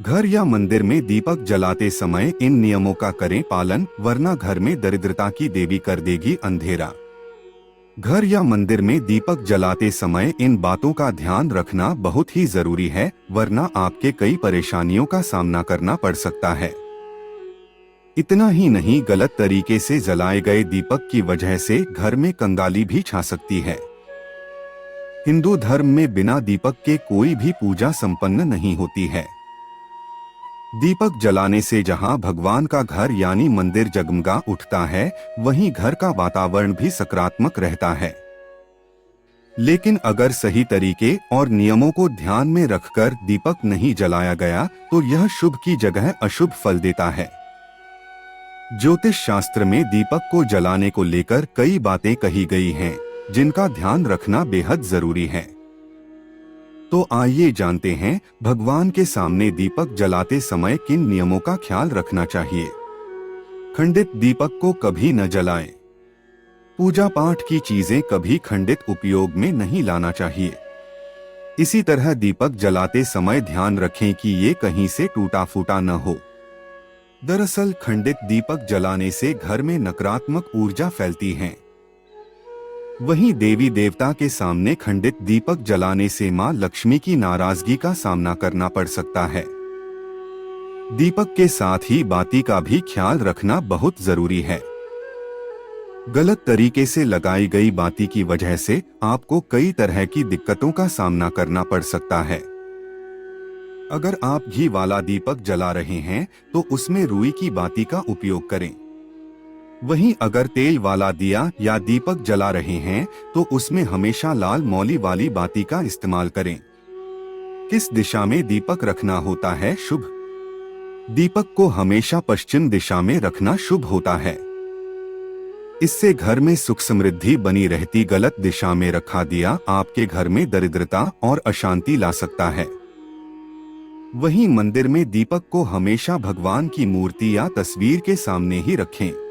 घर या मंदिर में दीपक जलाते समय इन नियमों का करें पालन, वरना घर में दरिद्रता की देवी कर देगी अंधेरा। घर या मंदिर में दीपक जलाते समय इन बातों का ध्यान रखना बहुत ही जरूरी है, वरना आपके कई परेशानियों का सामना करना पड़ सकता है। इतना ही नहीं, गलत तरीके से जलाए गए दीपक की वजह से घर में कंगाली भी छा सकती है। हिंदू धर्म में बिना दीपक के कोई भी पूजा संपन्न नहीं होती है। दीपक जलाने से जहां भगवान का घर यानी मंदिर जगमगा उठता है, वहीं घर का वातावरण भी सकारात्मक रहता है। लेकिन अगर सही तरीके और नियमों को ध्यान में रखकर दीपक नहीं जलाया गया, तो यह शुभ की जगह अशुभ फल देता है। ज्योतिष शास्त्र में दीपक को जलाने को लेकर कई बातें कही गई हैं, जिनका ध्यान रखना बेहद जरूरी है। तो आइए जानते हैं, भगवान के सामने दीपक जलाते समय किन नियमों का ख्याल रखना चाहिए। खंडित दीपक को कभी न जलाएं। पूजा पाठ की चीजें कभी खंडित उपयोग में नहीं लाना चाहिए। इसी तरह दीपक जलाते समय ध्यान रखें कि ये कहीं से टूटा फूटा न हो। दरअसल खंडित दीपक जलाने से घर में नकारात्मक ऊर्जा फैलती है। वहीं देवी देवता के सामने खंडित दीपक जलाने से मां लक्ष्मी की नाराजगी का सामना करना पड़ सकता है। दीपक के साथ ही बाती का भी ख्याल रखना बहुत जरूरी है। गलत तरीके से लगाई गई बाती की वजह से आपको कई तरह की दिक्कतों का सामना करना पड़ सकता है। अगर आप घी वाला दीपक जला रहे हैं, तो उसमें रुई की बाती का उपयोग करें। वहीं अगर तेल वाला दिया या दीपक जला रहे हैं, तो उसमें हमेशा लाल मौली वाली बाती का इस्तेमाल करें। किस दिशा में दीपक रखना होता है शुभ? दीपक को हमेशा पश्चिम दिशा में रखना शुभ होता है। इससे घर में सुख समृद्धि बनी रहती। गलत दिशा में रखा दिया आपके घर में दरिद्रता और अशांति ला सकता है। वहीं मंदिर में दीपक को हमेशा भगवान की मूर्ति या तस्वीर के सामने ही रखें।